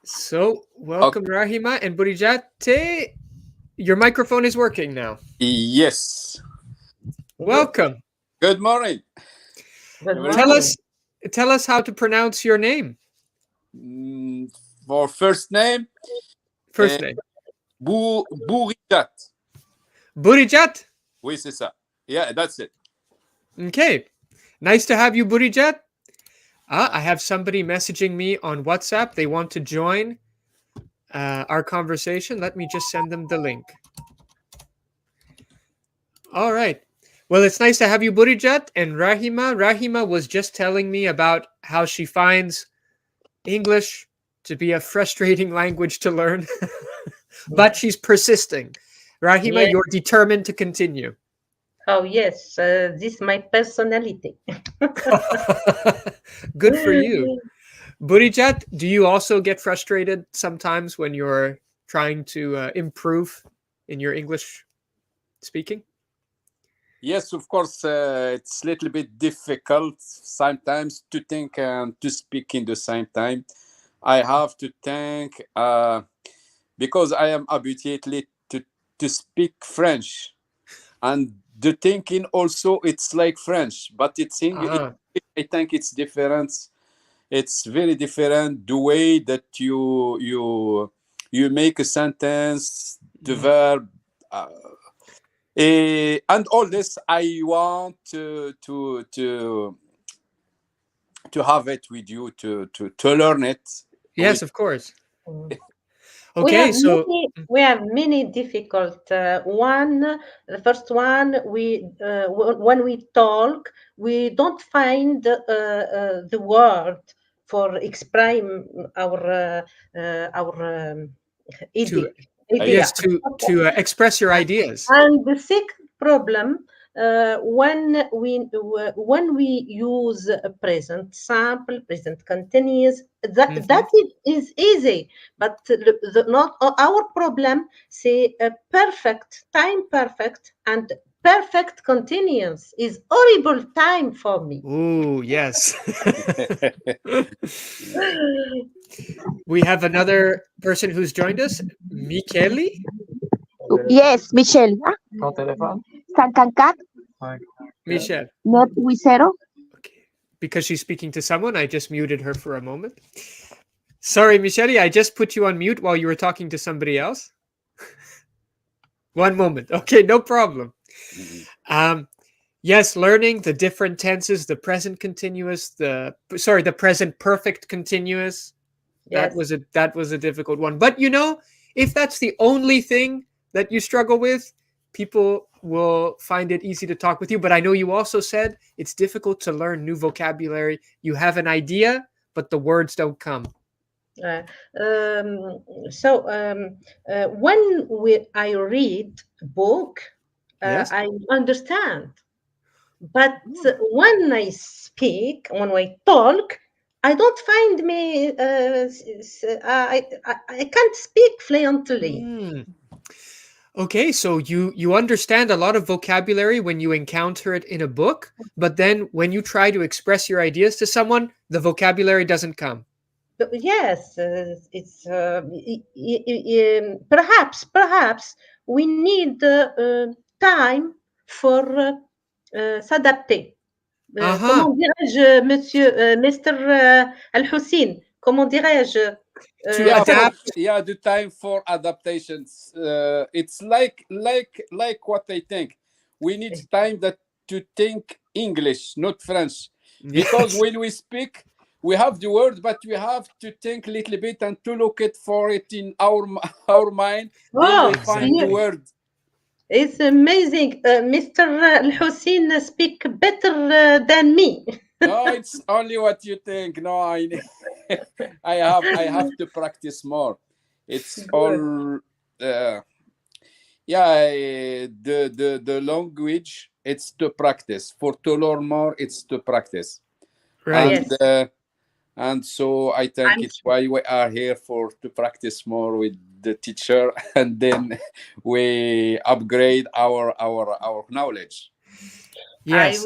So, welcome, Rahima and Burijate. Your microphone is working now. Yes. Welcome. Good morning. Good Tell morning. us, tell us how to pronounce your name. For first name, First name. Bourijat. Burijat. Oui, c'est ça. Yeah, that's it. Okay. Nice to have you, Burijat. I have somebody messaging me on WhatsApp. They want to join our conversation. Let me just send them the link. All right. Well, it's nice to have you, Burijat and Rahima. Rahima was just telling me about how she finds English to be a frustrating language to learn, but she's persisting. Rahima, Yes. you're determined to continue. Oh, yes. This is my personality. Good for you. Burijat, do you also get frustrated sometimes when you're trying to improve in your English speaking? Yes, of course, it's a little bit difficult sometimes to think and to speak in the same time. I have to think because I am habituated to speak French, and the thinking also it's like French, but it's English. I think it's different. It's very different the way that you make a sentence, the verb. And all this, I want to have it with you to learn it. Yes, of course. We Okay, so have many difficult one. The first one, when we talk, we don't find the word for express our idea. yes, to express your ideas. And the second problem, when we use a present simple, present continuous, that is easy. But not our problem. Say perfect, time perfect, and perfect continuous is horrible time for me. Oh yes. We have another person who's joined us, Michele. Yes, Michelle. ¿Con teléfono? Sancancat. Michelle. Not Wicero. Okay. Because she's speaking to someone, I just muted her for a moment. Sorry, Michele, I just put you on mute while you were talking to somebody else. One moment. Okay, no problem. Yes, learning the different tenses, the present continuous, the present perfect continuous. Yes. That was a difficult one. But if that's the only thing that you struggle with, people will find it easy to talk with you. But I know you also said it's difficult to learn new vocabulary. You have an idea, but the words don't come. When I read a book, Yes. I understand. But when I speak, when I talk, I don't find me. I can't speak fluently. Okay, so you understand a lot of vocabulary when you encounter it in a book, but then when you try to express your ideas to someone, the vocabulary doesn't come. Yes, it's perhaps we need time for s'adapter. Comment dirais-je, Mr. Al-Hussein? Comment dirais-je? To adapt. The time for adaptations. It's like what I think. We need time to think English, not French, because when we speak, we have the word, but we have to think a little bit and to look for it in our mind. Then we find the word. It's amazing. Mr. Al-Hussein speak better than me. No, it's only what you think. No, I have to practice more. It's all the language. It's to practice. To learn more, it's to practice. Right. And so I think it's why we are here to practice more with the teacher, and then we upgrade our knowledge. Yes.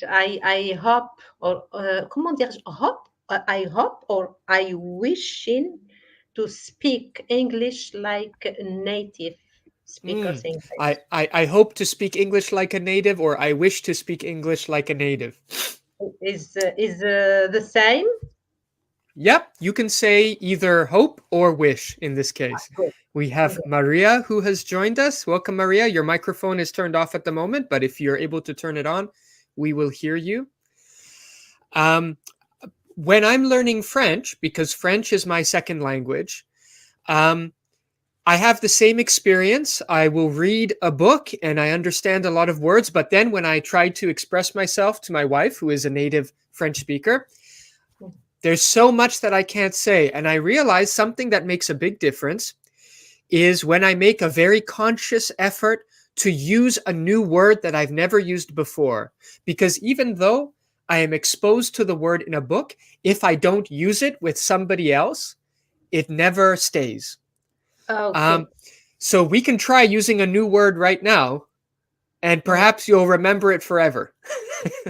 I hope, or comment dire, hope? I hope or I wishing to speak English like native speakers English. I hope to speak English like a native, or I wish to speak English like a native. Is the same? Yep, you can say either hope or wish in this case. Good. We have Good. Maria who has joined us. Welcome, Maria. Your microphone is turned off at the moment, but if you're able to turn it on, we will hear you. When I'm learning French, because French is my second language, I have the same experience. I will read a book and I understand a lot of words, but then when I try to express myself to my wife, who is a native French speaker, there's so much that I can't say. And I realize something that makes a big difference is when I make a very conscious effort to use a new word that I've never used before. Because even though I am exposed to the word in a book, if I don't use it with somebody else, it never stays. Okay. So we can try using a new word right now, and perhaps you'll remember it forever.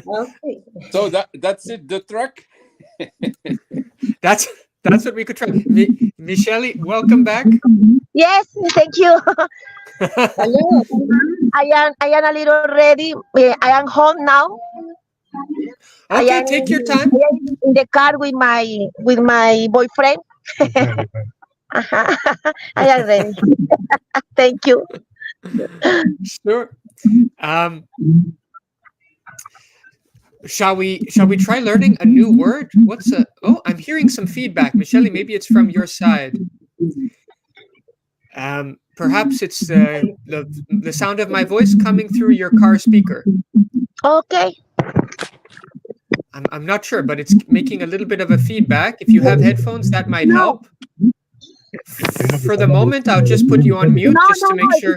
Okay. So that's it, the truck. That's what we could try. Michelle, welcome back. Yes, thank you. Hello. I am a little ready. I am home now. Okay, take your time. I am in the car with my boyfriend. I am ready. Thank you. Sure. Shall we try learning a new word? I'm hearing some feedback. Michelle, maybe it's from your side. Perhaps it's the sound of my voice coming through your car speaker. Okay. I'm not sure, but it's making a little bit of a feedback. If you have headphones, that might help. For the moment, I'll just put you on mute just to make sure.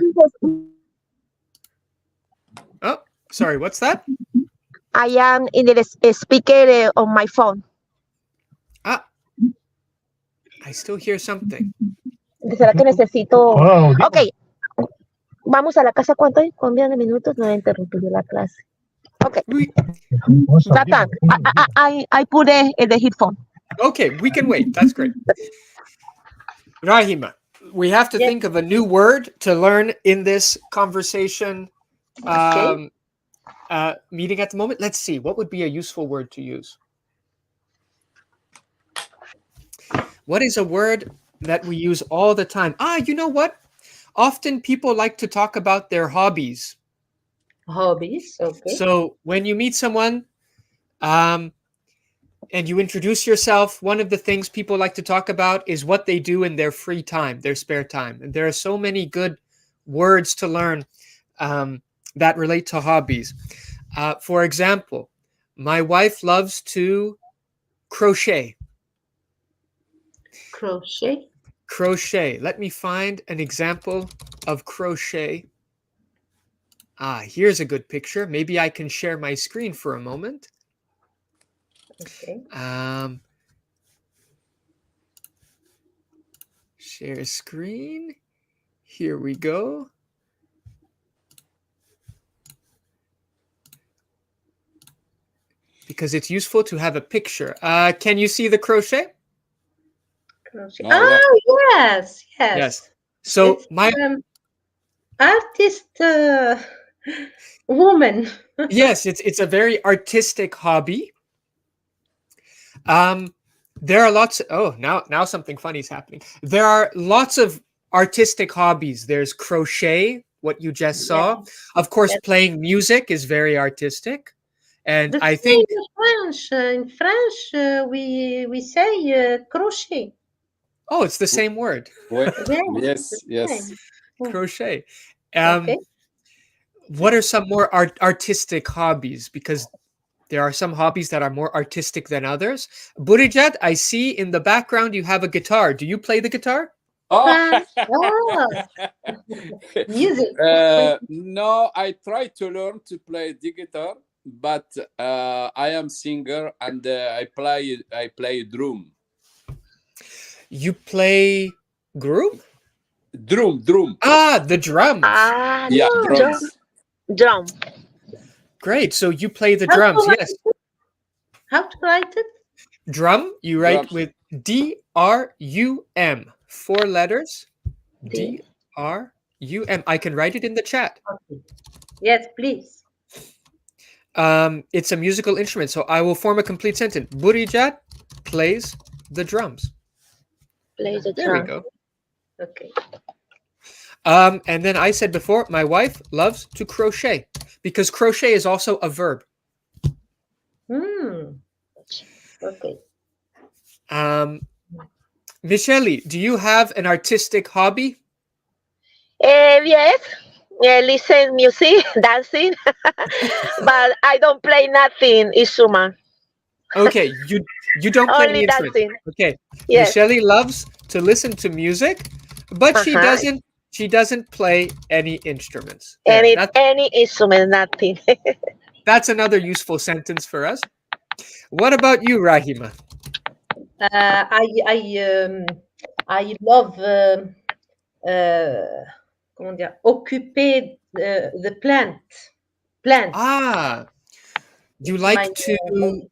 Oh, sorry, what's that? I am in the speaker on my phone. Ah, I still hear something. ¿Será que necesito? Ok. Vamos a la casa. ¿Cuántos minutos? No he interrumpido la clase. Okay. That time. I put the headphone. Okay, we can wait. That's great. Rahima, we have to think of a new word to learn in this conversation meeting at the moment. Let's see. What would be a useful word to use? What is a word that we use all the time? You know what? Often people like to talk about their hobbies. Hobbies, okay. So when you meet someone and you introduce yourself, one of the things people like to talk about is what they do in their free time, their spare time. And there are so many good words to learn that relate to hobbies. For example, my wife loves to crochet. Crochet. Crochet. Let me find an example of crochet. Here's a good picture. Maybe I can share my screen for a moment. Okay. Share screen. Here we go. Because it's useful to have a picture. Can you see the crochet? Crochet. Oh, Yes. So It's, my artist woman. yes, it's a very artistic hobby. There are lots. Now something funny is happening. There are lots of artistic hobbies. There's crochet, what you just saw. Of course, playing music is very artistic, and I think in French, we say crochet. oh, it's the same word. Yes. Crochet. Okay. What are some more artistic hobbies? Because there are some hobbies that are more artistic than others. Burijat, I see in the background you have a guitar. Do you play the guitar? Music. No, I try to learn to play the guitar, but I am singer and I play drum. You play group? Drum. The drums. Yeah, drums. Drum. Great. So you play the drums, yes. How to write it? Drum, you write Drums. with DRUM. 4 letters. D. DRUM. I can write it in the chat. Okay. Yes, please. It's a musical instrument, so I will form a complete sentence. Burijat plays the drums. Play the There we drum. go. Okay. And then I said before, my wife loves to crochet because crochet is also a verb. Okay. Michele, do you have an artistic hobby? Yes. Listen music, dancing, but I don't play nothing instrument. Okay, you don't play any Only instrument. dancing. Okay, Yes. Michele loves to listen to music, but she Uh-huh. doesn't play any instruments. There, Any instrument, nothing. that's another useful sentence for us. What about you, Rahima? I love comment dire, occuper the plants. You It's like my to.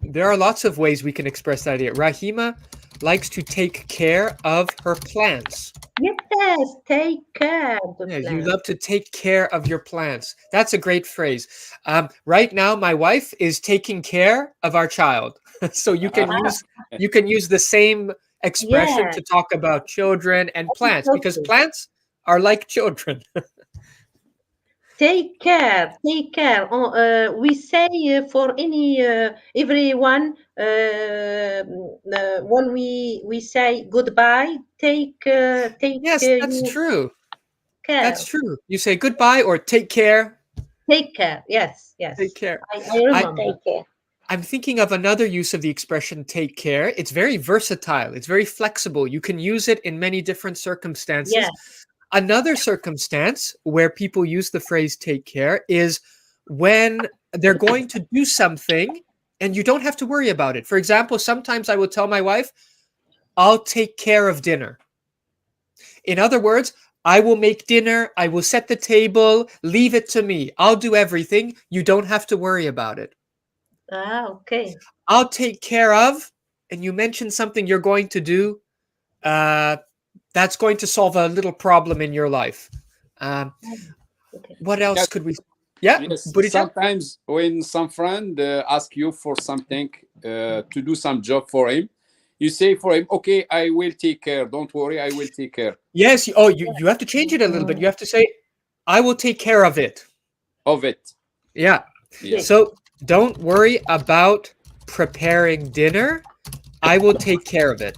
There are lots of ways we can express that idea. Rahima likes to take care of her plants. yes, take care of the Yeah, you plants. love to take care of your plants. That's a great phrase. Right now, my wife is taking care of our child, so you can use the same expression Yeah, to talk about children and plants because okay. plants are like children. Take care, take care. We say for everyone when we say goodbye, take Yes, that's you true. That's care. true. You say goodbye or take care. Take care. Yes, Take yes. care. I remember. Take care. I'm thinking of another use of the expression take care. It's very versatile. It's very flexible. You can use it in many different circumstances. Yeah. Another circumstance where people use the phrase take care is when they're going to do something and you don't have to worry about it. For example, sometimes I will tell my wife, I'll take care of dinner. In other words, I will make dinner, I will set the table, leave it to me. I'll do everything. You don't have to worry about it. Okay. I'll take care of, and you mentioned something you're going to do. That's going to solve a little problem in your life. Okay. What else Yes, could we? Yeah, yes. Burija? Sometimes when some friend ask you for something to do some job for him, you say for him, "Okay, I will take care. Don't worry, I will take care Yes. Oh, you have to change it a little bit. You have to say, "I will take care of it." of it." Yeah. Yes. So don't worry about preparing dinner. I will take care of it.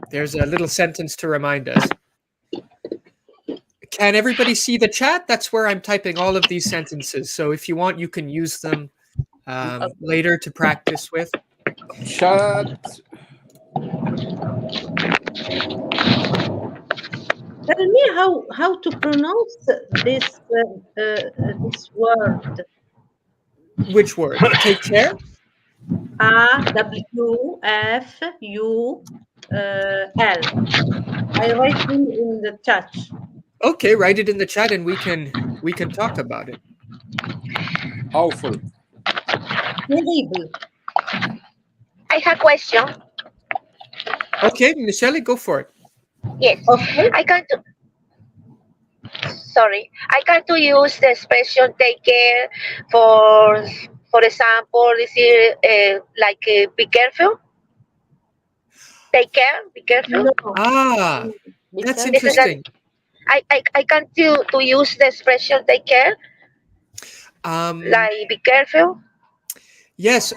There's a little sentence to remind us. Can everybody see the chat? That's where I'm typing all of these sentences. So if you want, you can use them later to practice with. Chat. Tell me how to pronounce this word. Which word? Take care? AWFUL. I write in the chat. Okay, write it in the chat and we can talk about it. Awful. Terrible. I have question. Okay, Michele, go for it. Yes. Okay. I can to sorry. I can to use the expression take care for example, this is be careful. Take care, be careful. No. Ah, that's Because Isn't that interesting. I can to use the expression take care, like be careful. Yes,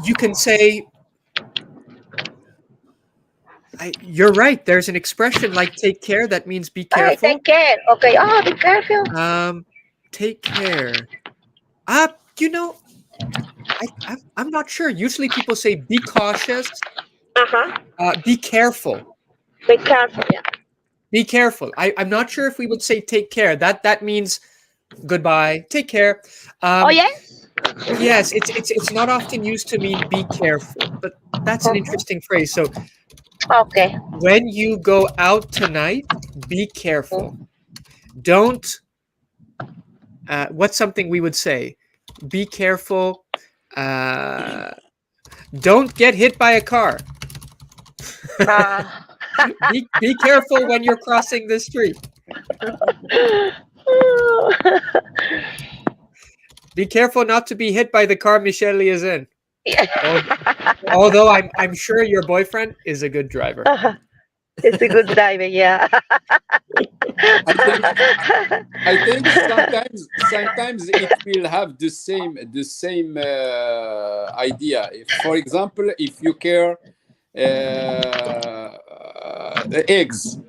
you can say, you're right. There's an expression like take care that means be Alright, careful. take care. Okay. Oh, be careful. Take care. You know, I'm not sure. Usually people say be cautious, be careful. Be careful. Yeah. Be careful. I'm not sure if we would say take care. That means goodbye. Take care. Oh yes. Yes, it's not often used to mean be careful, but that's an interesting phrase. So Okay. when you go out tonight, be careful. Don't. What's something we would say? Be careful. Don't get hit by a car. Be careful when you're crossing the street. Be careful not to be hit by the car Michelle is in. Although I'm sure your boyfriend is a good driver. It's a good driver, yeah. I think sometimes it will have the same idea. For example, if you care the eggs,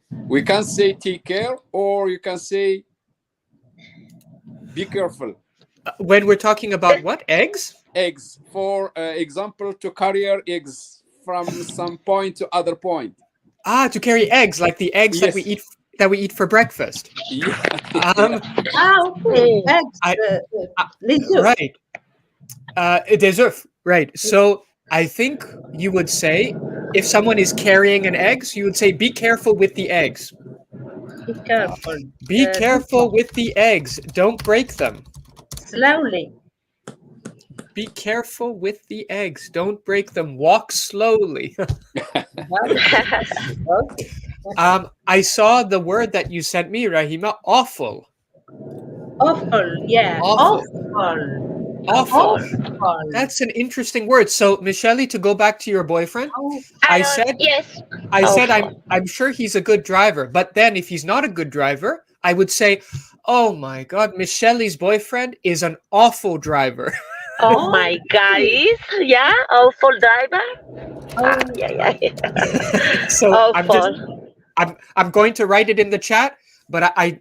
we can say take care, or you can say be careful. When we're talking about what? Eggs? Eggs. For example, to carry eggs from some point to other point. To carry eggs, like the eggs Yes. that we eat for breakfast. Yeah. Okay. Eggs. Right. Des œufs. Right. So I think you would say, if someone is carrying an egg, you would say, be careful with the eggs. Be careful. Be careful with the eggs. Don't break them. Slowly. Be careful with the eggs. Don't break them. Walk slowly. Okay. I saw the word that you sent me, Rahima. Awful. Awful. Yeah. Awful. Awful. That's an interesting word. So, Michelle, to go back to your boyfriend, Yes. I said I'm sure he's a good driver, but then if he's not a good driver, I would say, oh my God, Michelle's boyfriend is an awful driver. Oh my God, yeah, awful driver. Yeah. So Awful. I'm going to write it in the chat, but I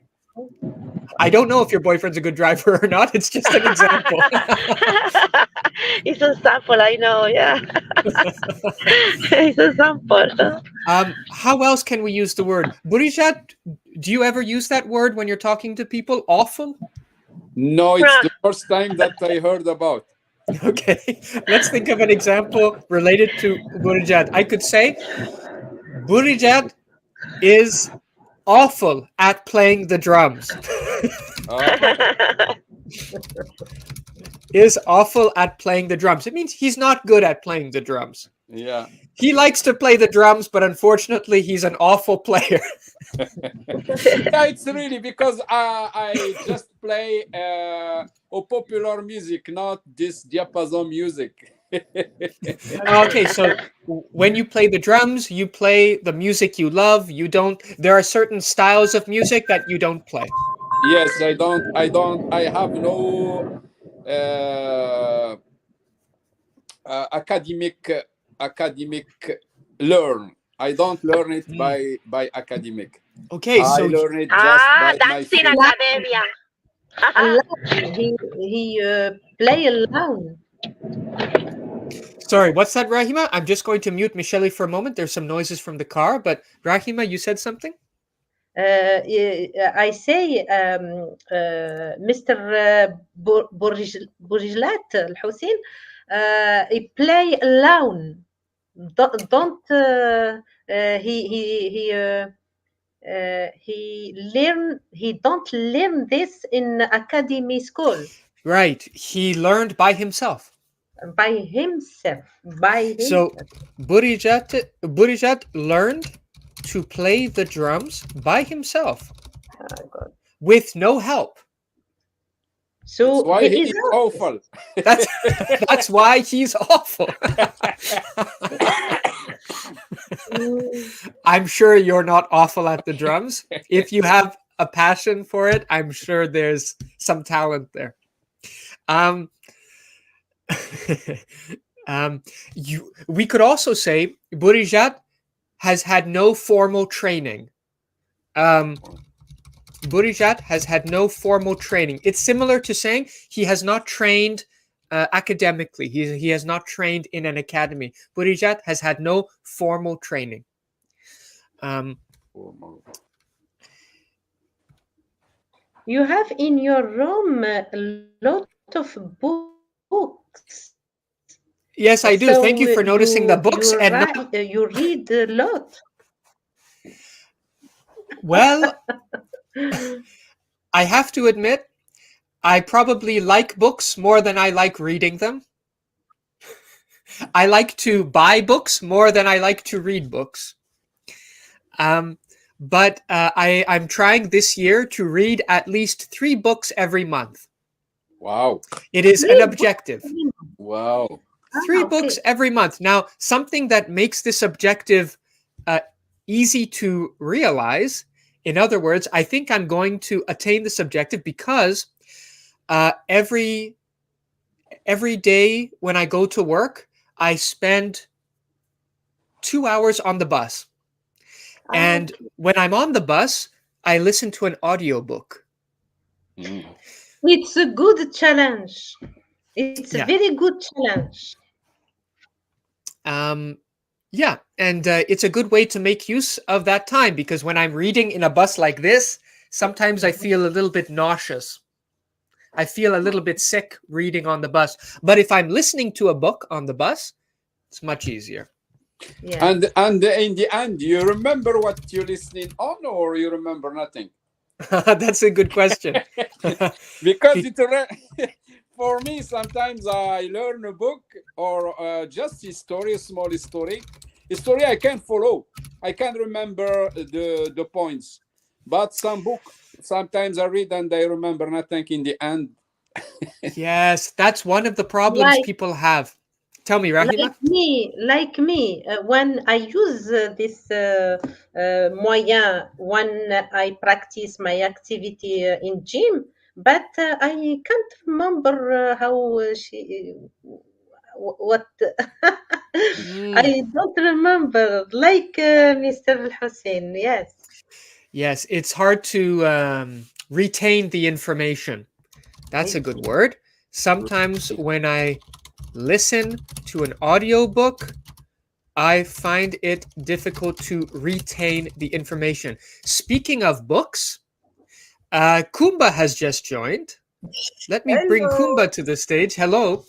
don't know if your boyfriend's a good driver or not. It's just an example. It's a sample, I know, yeah. It's a sample. How else can we use the word? Burijat, do you ever use that word when you're talking to people? Awful? No, it's the first time that I heard about. Okay, let's think of an example related to Burijat. I could say, Burijat is awful at playing the drums. Is awful at playing the drums. It means he's not good at playing the drums. Yeah. He likes to play the drums, but unfortunately, he's an awful player. Yeah, it's really because I just play popular music, not this diapason music. Okay, so when you play the drums, you play the music you love. You don't. There are certain styles of music that you don't play. Yes, I have no academic learn. I don't learn it by academic. Okay, so I learn it just by my dancing academia. He play alone. Sorry, what's that, Rahima? I'm just going to mute Michelle for a moment. There's some noises from the car, but Rahima, you said something? I say, Mr. Bourjlat Al-Hussein, he play alone. Don't he don't learn this in academy school. Right. He learned by himself. By himself. So Burijat learned to play the drums by himself. Oh, God. With no help. So that's why he's awful. That's why he's awful. I'm sure you're not awful at the drums. If you have a passion for it, I'm sure there's some talent there. We could also say Burijat has had no formal training. Burijat has had no formal training. It's similar to saying he has not trained academically. He has not trained in an academy. Burijat has had no formal training. You have in your room a lot of books. Yes, I do. So thank you for noticing the books. You read a lot. Well, I have to admit, I probably like books more than I like reading them. I like to buy books more than I like to read books. But I'm trying this year to read at least 3 books every month. Wow. It is an objective. Wow. 3 books every month. Now, something that makes this objective easy to realize, in other words, I think I'm going to attain this objective because every day when I go to work, I spend 2 hours on the bus. And when I'm on the bus, I listen to an audiobook. It's a good challenge. It's a very good challenge. Yeah, and it's a good way to make use of that time because when I'm reading in a bus like this, sometimes I feel a little bit nauseous. I feel a little bit sick reading on the bus. But if I'm listening to a book on the bus, it's much easier. Yeah. And in the end, you remember what you're listening on, or you remember nothing? That's a good question. Because for me, sometimes I learn a book or just a story, a small story. A story I can follow. I can remember the points. But some book, sometimes I read and I remember nothing in the end. Yes, that's one of the problems people have. Tell me, Rahima. Like me, when I use this moyen, when I practice my activity in gym, but I can't remember how what I don't remember. Like Mr. Hussein, yes. Yes, it's hard to retain the information. That's a good word. Sometimes when I listen to an audiobook, I find it difficult to retain the information. Speaking of books, Kumba has just joined. Let me bring Kumba to the stage. Hello.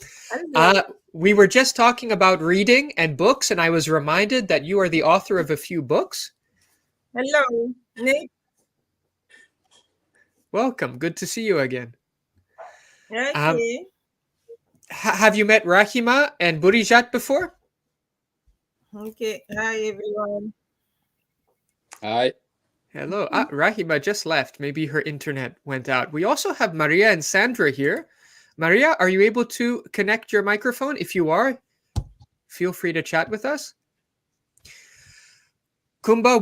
We were just talking about reading and books, and I was reminded that you are the author of a few books. Hello, Nick. Welcome. Good to see you again. Okay. Have you met Rahima and Burijat before? Okay. Hi, everyone. Hi. Hello. Rahima just left. Maybe her internet went out. We also have Maria and Sandra here. Maria, are you able to connect your microphone? If you are, feel free to chat with us. Kumba,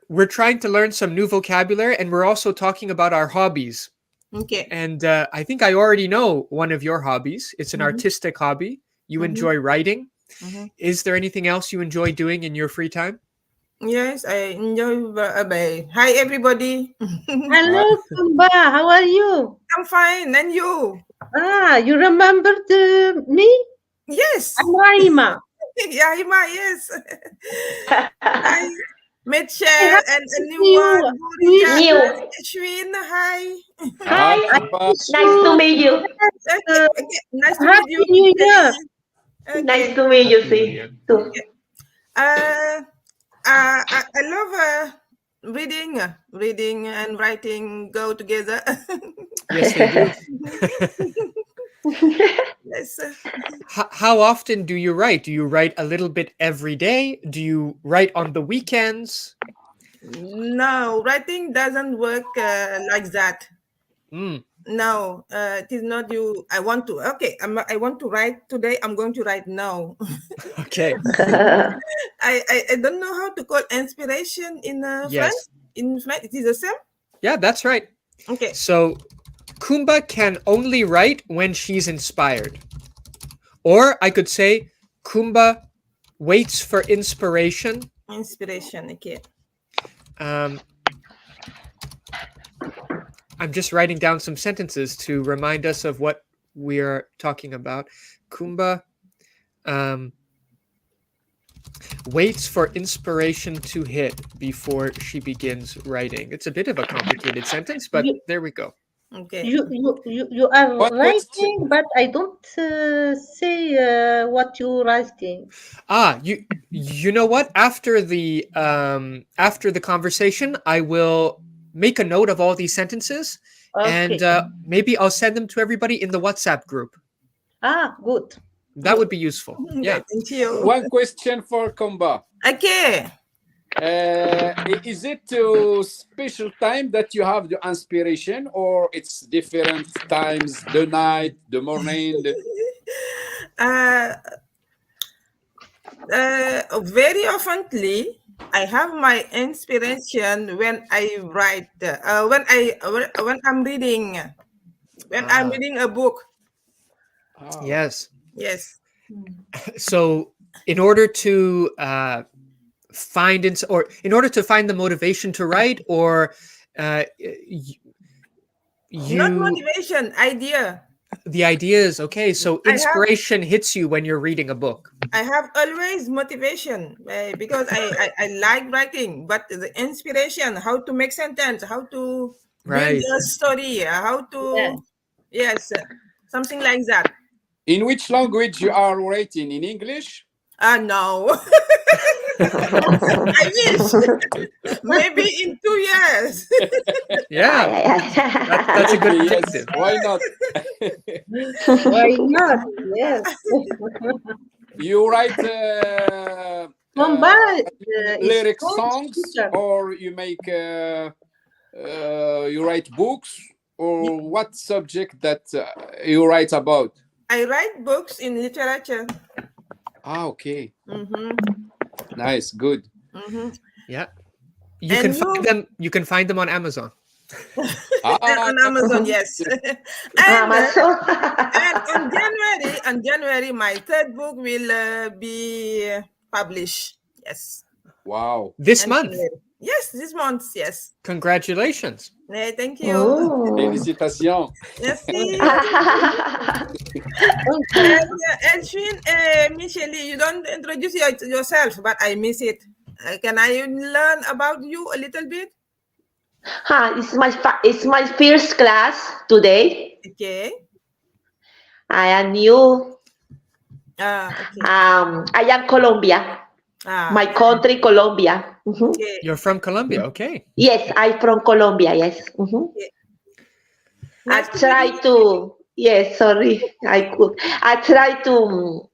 we're trying to learn some new vocabulary, and we're also talking about our hobbies. Okay. And I think I already know one of your hobbies. It's an artistic hobby. You enjoy writing. Is there anything else you enjoy doing in your free time? Yes, I enjoy. Hi, everybody. Hello, Kumba. How are you? I'm fine. And you? You remembered me? Yes. I'm Raima. Raima, yes. I met Cher and a new one. Ashwin, hi. Hi. Nice to meet you. Okay. Nice to meet you. New Year. Okay. Nice to meet you, see. Too. I love reading. Reading and writing go together. Yes, they do. Yes. How often do you write? Do you write a little bit every day? Do you write on the weekends? No, writing doesn't work like that. No, it is not you. I want to. Okay, I want to write today. I'm going to write now. Okay. I don't know how to call inspiration in French. In French, it is the same. Yeah, that's right. Okay. So Kumba can only write when she's inspired. Or I could say Kumba waits for inspiration. Inspiration, okay. I'm just writing down some sentences to remind us of what we are talking about. Kumba waits for inspiration to hit before she begins writing. It's a bit of a complicated sentence, but there we go. Okay. You are writing, but I don't say what you're writing. You know what? After the conversation, I will make a note of all these sentences, and maybe I'll send them to everybody in the WhatsApp group. Good. That would be useful. Yeah. Thank you. One question for Comba. Okay. Is it to special time that you have the inspiration, or it's different times, the night, the morning? Very oftenly, I have my inspiration when I write, when I'm reading, I'm reading a book. Oh. Yes. Yes. So in order to find the motivation to write, or Not motivation, idea. The idea is okay. So inspiration hits you when you're reading a book. I have always motivation because I like writing, but the inspiration, how to make sentence, how to build a story, how to something like that. In which language you are writing? In English? No. I wish. Maybe in 2 years. Yeah. That's a good objective. Yes. Why not? Why not? Yes. You write lyric songs, or you make you write books, or what subject that you write about? I write books in literature. Okay. Nice, good. Yeah. You can find them on Amazon. On Amazon, yes. And on January, my third book will be published. Yes. Wow. This month? Yes, this month, yes. Congratulations. Thank you. Félicitations. Merci. And Michelle, you don't introduce yourself, but I miss it. Can I learn about you a little bit? It's my first class today. Okay. I am new. Okay. I am Colombia. My country, Colombia. Okay. You're from Colombia, okay? Yes, I'm from Colombia. Yes. Okay. I try to. Yes, sorry, I try to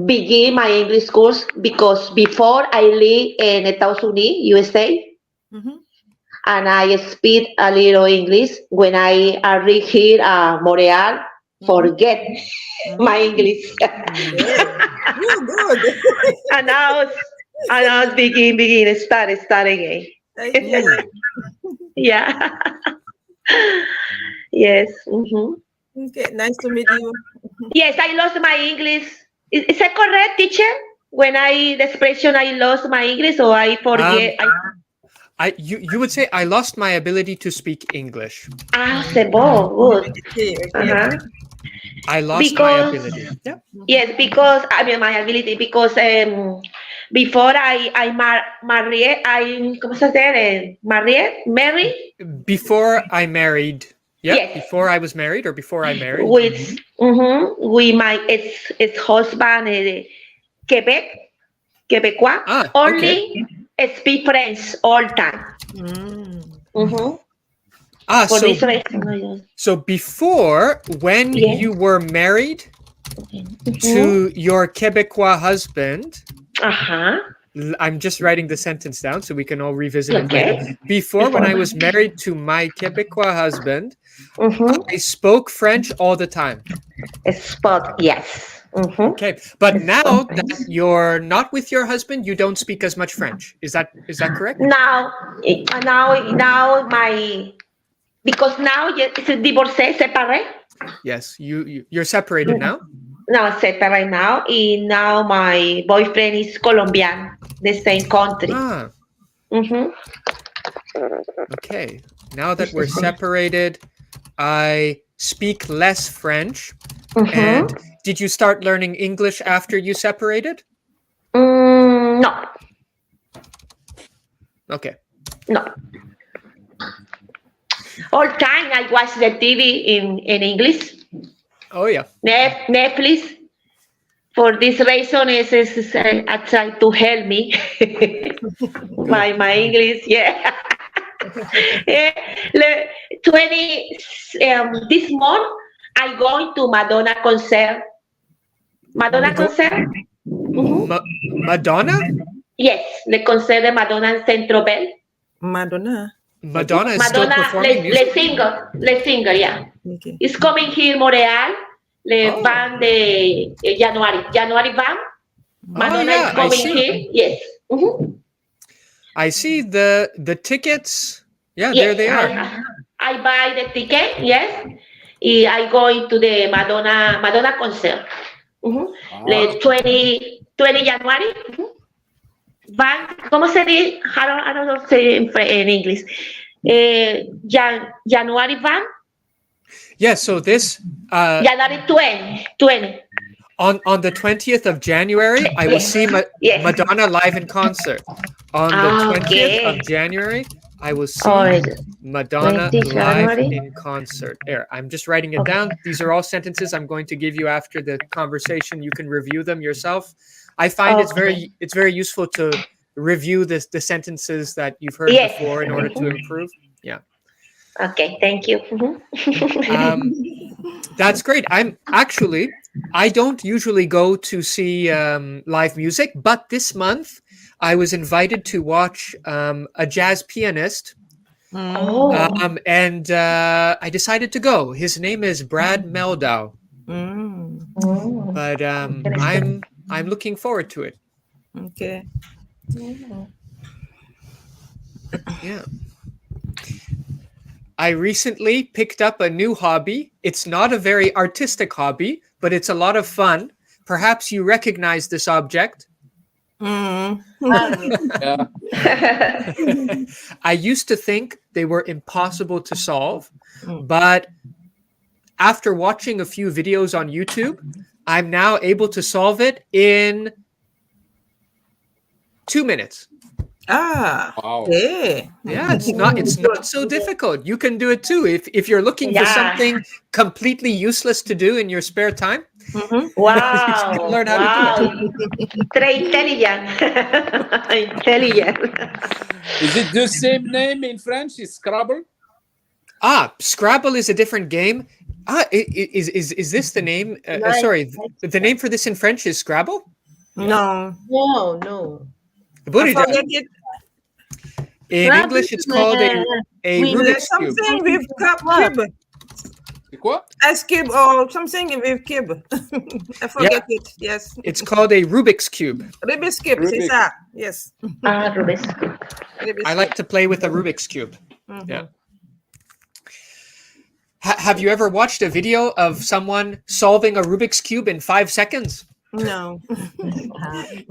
begin my English course because before I live in Estados Unidos, USA. And I speak a little English. When I arrive here at Montreal, forget my English. Good. And now begin, start again. Yeah. Yes. Okay, nice to meet you. Yes, I lost my English. Is that correct, teacher? When the expression I lost my English, or I forget? You would say I lost my ability to speak English. C'est bon, good. I lost my ability. Yeah. Yes, because my ability, because before I married, ¿cómo se dice? Married? Before I married. Yeah. Yes. Before I was married, or before I married. With my ex-husband, Quebecois. Only speak French all time. So before, when you were married to your Quebecois husband, I'm just writing the sentence down so we can all revisit it later. Before, when I was married to my Quebecois husband, I spoke French all the time. Yes. Okay, but now that you're not with your husband, you don't speak as much French. Is that correct? Now because now it's divorcé, séparé. Yes, you're separated now. No, separate now. And now my boyfriend is Colombian, the same country. Okay, now that we're separated, I speak less French. And did you start learning English after you separated? No. Okay. No. All time I watch the TV in English. Oh yeah. Netflix. For this reason, I try to help me my English. Yeah. 20 this month I going to Madonna concert Madonna concert? Madonna? Yes, le concert de Madonna en Centro Bell. Madonna. Madonna is still Madonna, performing music? le singer, yeah. Okay. It's coming here Montreal, le Oh. van de January van. Madonna yeah, is coming here, yes. Mhm. I see the tickets. Yeah, Yes, there they are. I buy the ticket, yes. I go into the Madonna concert. Le 20 January. Van, ¿cómo se dice? I don't know say in English. January van. Yeah, so this January 20. on the 20th of January, I will see Yes. Madonna live in concert. On the 20th of January, I will see Madonna 20 live January. in concert. There, I'm just writing it down. These are all sentences I'm going to give you after the conversation. You can review them yourself. I find it's very useful to review the sentences that you've heard before in order to improve. Yeah. Okay, thank you. That's great. I don't usually go to see live music, but this month I was invited to watch a jazz pianist. And I decided to go. His name is Brad Meldau. But I'm looking forward to it. Okay. Yeah. I recently picked up a new hobby. It's not a very artistic hobby, but it's a lot of fun. Perhaps you recognize this object. Yeah. I used to think they were impossible to solve, but after watching a few videos on YouTube, I'm now able to solve it in 2 minutes. Wow. Yeah, it's not so difficult. You can do it too. If you're looking for something completely useless to do in your spare time, Wow. you can learn how to do it. Very intelligent. Intelligent. Is it the same name in French? Is Scrabble? Scrabble is a different game. Is this the name? Sorry, the name for this in French is Scrabble? No. But Forget it. in English, it's called a Rubik's Cube. Something with cube. Quoi? Ice cube or something with cube. I forget it. Yes. It's called a Rubik's Cube. Rubik's cube, c'est ça. Yes. Rubik's. I like to play with a Rubik's Cube. Yeah. Have you ever watched a video of someone solving a Rubik's Cube in 5 seconds? No.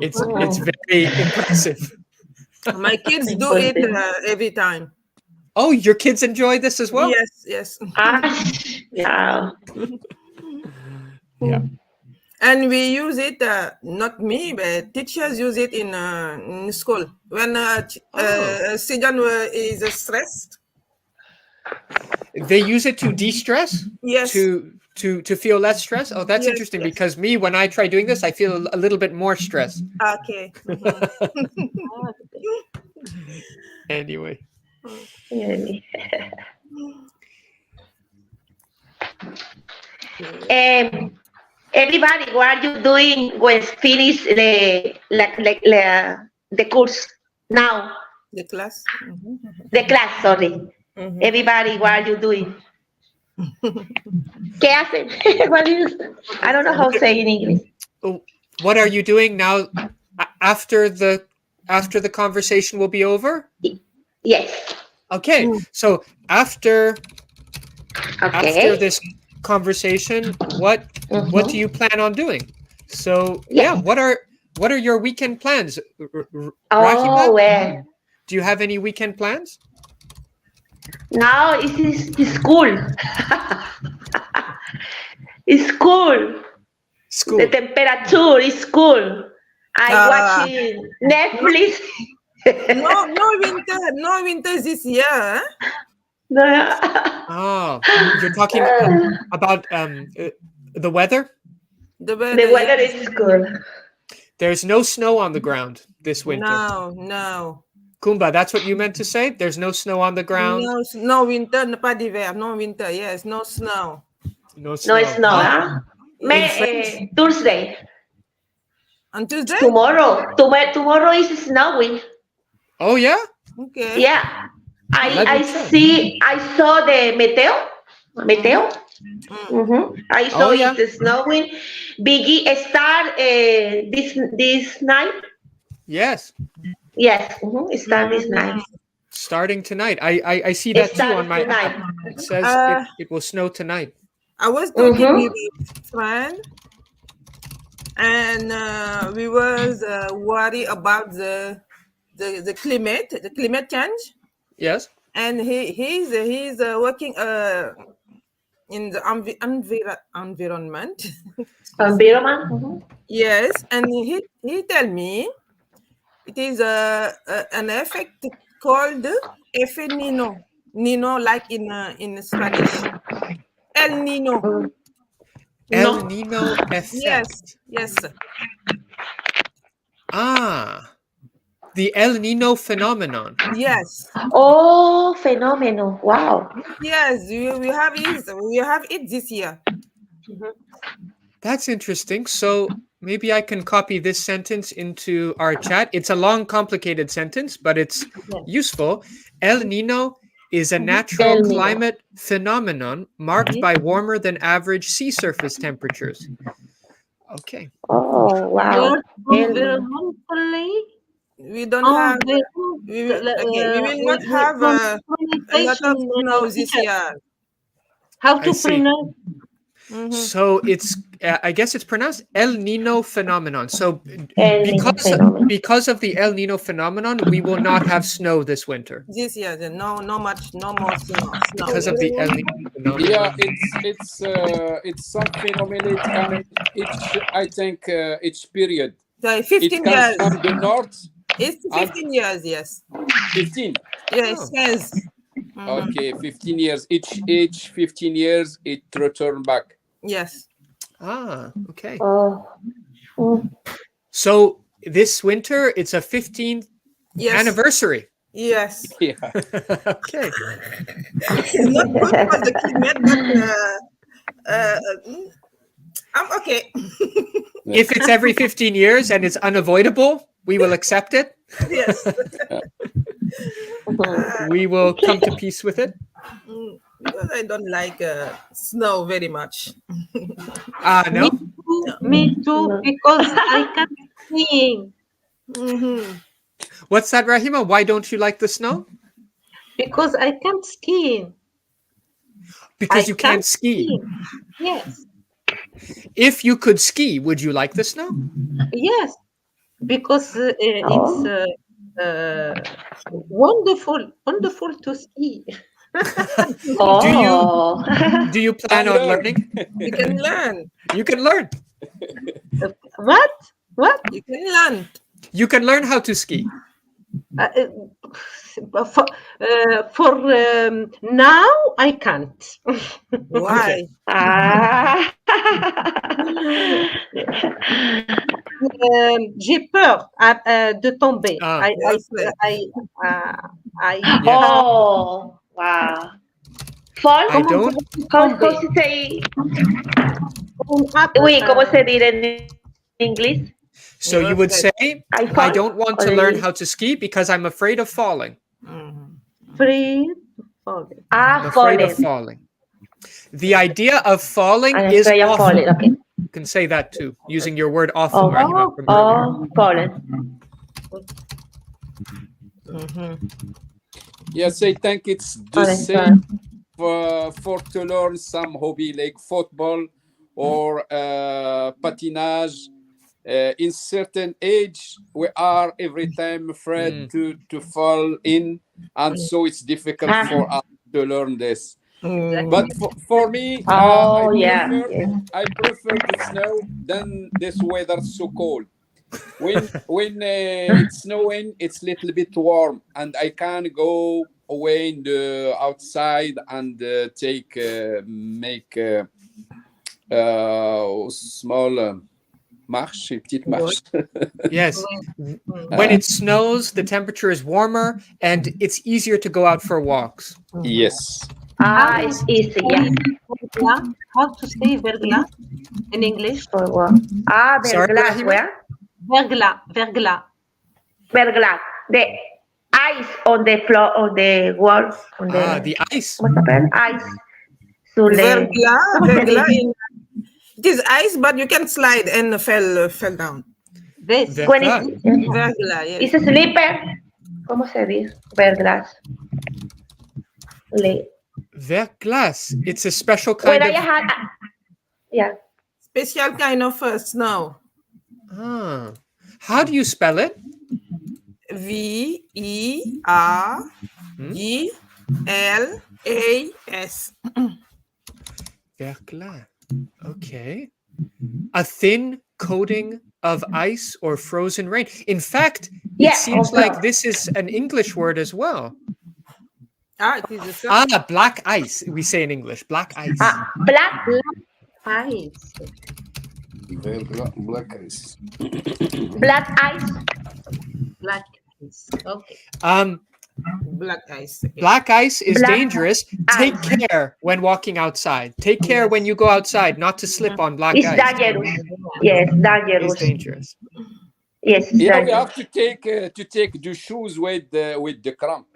It's very impressive. My kids do it every time. Oh, your kids enjoy this as well? Yes. Yeah. Yeah. And we use it, not me, but teachers use it in school. When student is stressed. They use it to de-stress? Yes. To feel less stress? Oh, that's interesting because me, when I try doing this, I feel a little bit more stress. Okay. Anyway. Everybody, what are you doing when finish the course now? The class. The class, sorry. Everybody, what are you doing? ¿Qué hacen? I don't know how to say in English. What are you doing now after the conversation will be over? Yes. Okay. So after this conversation, what do you plan on doing? So what are your weekend plans? Oh, well. Do you have any weekend plans? Now it's school. It's school. The temperature is school. I'm watching Netflix. No winter this year. Huh? Oh, you're talking about the weather? The weather is good. There's no snow on the ground this winter. No. Kumba, that's what you meant to say? There's no snow on the ground? No winter, pas d'hiver, no winter, yes, no snow. No snow. No snow, huh? Thursday. On Tuesday? Tomorrow is snowing. Oh yeah. Okay. Yeah. I 11:10. saw the meteo. I saw Oh yeah. it snowing. Biggie start this night. Yes. Yes, it start this night. Starting tonight. I see It that too on started my tonight. app. It says it will snow tonight. I was talking with a friend, and we was worried about the climate change. Yes. And he's working in the environment. Environment. Yes, and he tell me it is an effect called Efe Nino. Nino, like in Spanish. El Nino. El No. Nino effect. Yes. Ah, the El Nino phenomenon. Yes. Oh, phenomenal. Wow. Yes, we have it this year. That's interesting. So maybe I can copy this sentence into our chat. It's a long, complicated sentence, but it's useful. El Nino is a natural El Nino. climate phenomenon marked by warmer than average sea surface temperatures. Okay. Oh, wow. Environmentally, We don't have. We will not have a lot of snow this year. How I to see. pronounce? So it's, I guess it's pronounced El Nino phenomenon. So El Nino phenomenon. because of the El Nino phenomenon, we will not have snow this winter This year, no more snow. because of the El Nino phenomenon. Yeah, it's some phenomenon. It can I think each period. So It 15 comes years. from the north. It's 15 years, yes. 15. Yes, yes. Okay, 15 years. Each 15 years, it return back. Yes. Ah, okay. Oh. So this winter, it's a 15th anniversary. Yes. Yeah. Okay. It's not good for the climate, but I'm okay. If it's every 15 years and it's unavoidable, we will accept it. Yes. We will come to peace with it. Because I don't like snow very much. No? Me too, because I can't sing. What's that, Rahima? Why don't you like the snow? Because I can't ski. Because you can't ski. Yes. If you could ski, would you like the snow? Yes. Because it's wonderful to ski. Do you plan on learning? You can learn. You can learn. What? You can learn. You can learn how to ski. For now, I can't. Why? J'ai peur de tomber. Oh, wow. Fall? I don't. How se say? Wait, ¿cómo se dice en English? So you would say, I don't want to learn how to ski because I'm afraid of falling. Afraid of falling. I'm afraid of falling. The idea of falling is awful. Falling. Okay. You can say that too, using your word awful. Falling. Yes, I think it's the same for to learn some hobby like football or patinage. In certain age, we are every time afraid to fall in, and so it's difficult for us to learn this. But for me, I prefer the snow than this weather so cold. When it's snowing, it's a little bit warm, and I can go away in the outside and make small marche, petite marche. Yes. When it snows, the temperature is warmer, and it's easier to go out for walks. Yes. It's easy, yeah. How to say verglas in English? Verglas, where? Verglas. Verglas. The ice on the floor, on the wall, on the ice. ¿Cómo se llama? Ice. Verglas. It is ice, but you can slide and fell down. Verglas. Verglas, yes. It's a slipper. ¿Cómo se dice? Verglas. Verglas. It's a special kind of... Yeah. Special kind of snow. How do you spell it? Verglas. Verglas. Okay. A thin coating of ice or frozen rain. In fact, it seems like this is an English word as well. It is a black ice. We say in English, black ice. Black ice. Black ice. Black ice. Black ice. Okay. Black ice. Black ice is dangerous. Take care when walking outside. Take care when you go outside not to slip on black ice. It's dangerous. Yes, dangerous. It's dangerous. Yes, we have to take the shoes with the cramp.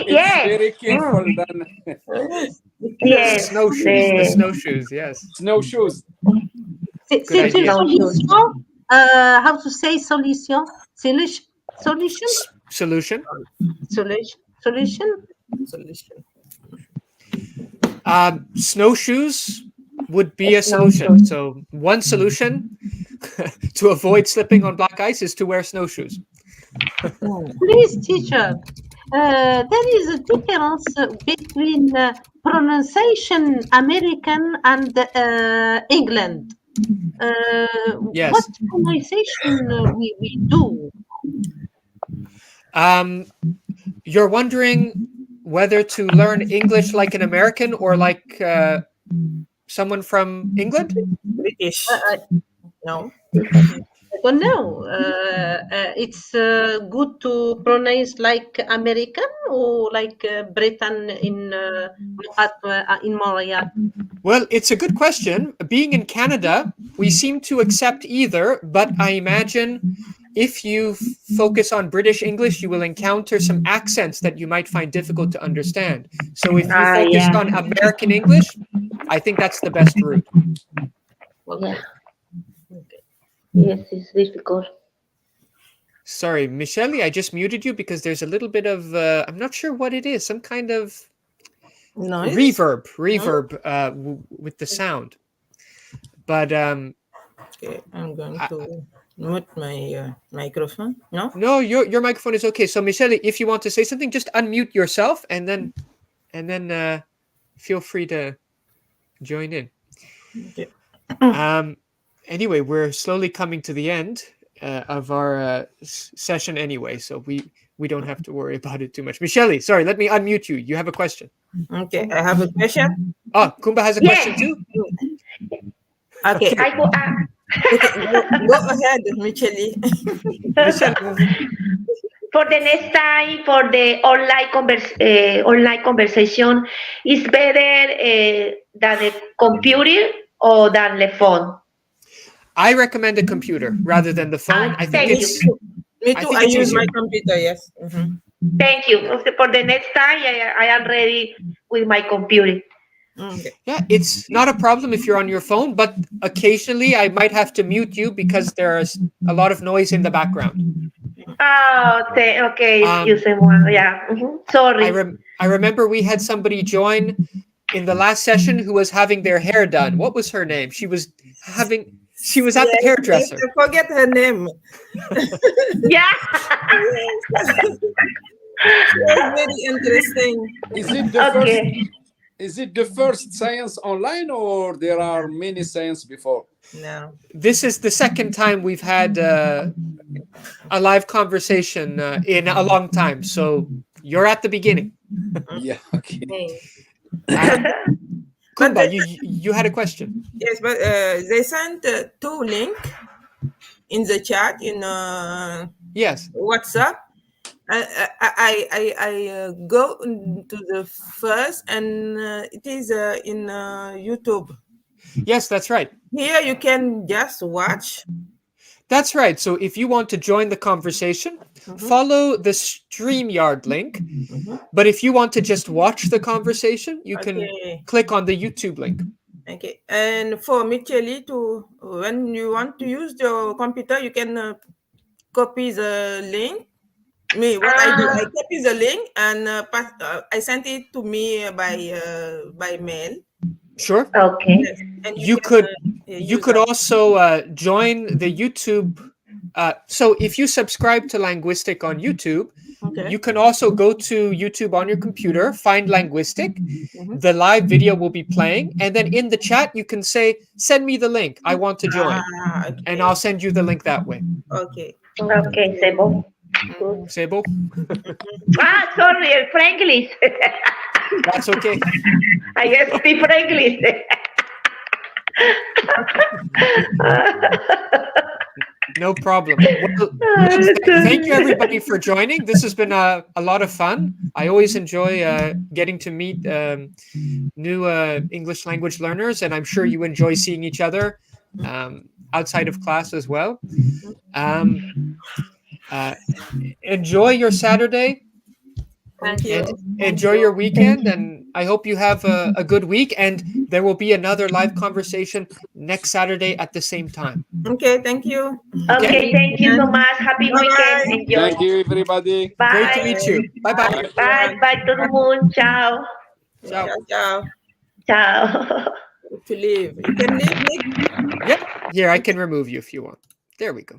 Yes. Very careful then. Yes. Snowshoes. The snowshoes. Yes. Snowshoes. C'est une solution. How to say solution? Solution. Snowshoes would be a solution. So one solution to avoid slipping on black ice is to wear snowshoes. Please, teacher. There is a difference between pronunciation American and England. Yes. What pronunciation we do? You're wondering whether to learn English like an American or like someone from England? British. No. I don't know. It's good to pronounce like American or like Britain in Montreal. Well, it's a good question. Being in Canada, we seem to accept either, but I imagine if you focus on British English, you will encounter some accents that you might find difficult to understand. So if you focused on American English, I think that's the best route. Yeah. Yes, it's difficult. Sorry, Michelle, I just muted you because there's a little bit of, I'm not sure what it is, some kind of reverb with the sound. But okay, I'm going to mute my microphone. No, your microphone is okay. So Michelle, if you want to say something, just unmute yourself and then feel free to join in. Okay. Anyway, we're slowly coming to the end of our session anyway, so we don't have to worry about it too much. Michelle, sorry, let me unmute you. You have a question. Okay, I have a question. Oh, Kumba has a question too? Okay. Okay, go ahead, Michelle. For the next time, for the online conversation, is better than a computer or than the phone? I recommend a computer rather than the phone. I think it's me too. I use my computer. Yes. Mm-hmm. Thank you. For the next time, I am ready with my computer. Okay. Yeah, it's not a problem if you're on your phone, but occasionally I might have to mute you because there's a lot of noise in the background. Oh, okay. Excuse me. Yeah. Mm-hmm. Sorry. I remember we had somebody join in the last session who was having their hair done. What was her name? She was at the hairdresser. I forget her name. Yeah. Very interesting. Is it the first science online or there are many science before? No. This is the second time we've had a live conversation in a long time. So you're at the beginning. Yeah. Okay. Kumba, you had a question. Yes, but they sent two links in the chat in yes WhatsApp. I go to the first, and it is in YouTube. Yes, that's right. Here you can just watch. That's right. So if you want to join the conversation, follow the StreamYard link. But if you want to just watch the conversation, you can click on the YouTube link. Okay. And for Michele, when you want to use your computer, you can copy the link. What I do, I copy the link and I sent it to me by mail. Sure. Okay. Yes. And You could also join the YouTube. So if you subscribe to Languistic on YouTube, you can also go to YouTube on your computer, find Languistic. The live video will be playing, and then in the chat you can say, "Send me the link. I want to join," okay. and I'll send you the link that way. Okay. Okay, Sebo. Good. Sable? Sorry, Franglish. That's okay. I guess speak Franglish. No problem. Well, thank you everybody for joining. This has been a lot of fun. I always enjoy getting to meet new English language learners, and I'm sure you enjoy seeing each other outside of class as well. Enjoy your Saturday. Thank you. And enjoy your weekend, and I hope you have a good week. And there will be another live conversation next Saturday at the same time. Okay, thank you. Okay, thank you so much. Happy weekend. Enjoy. Thank you, everybody. Bye. Great to meet you. Bye-bye. Bye. Bye to the moon. Ciao. Ciao. Ciao. Ciao. To leave. You can leave, Nick. Yep. Here, I can remove you if you want. There we go.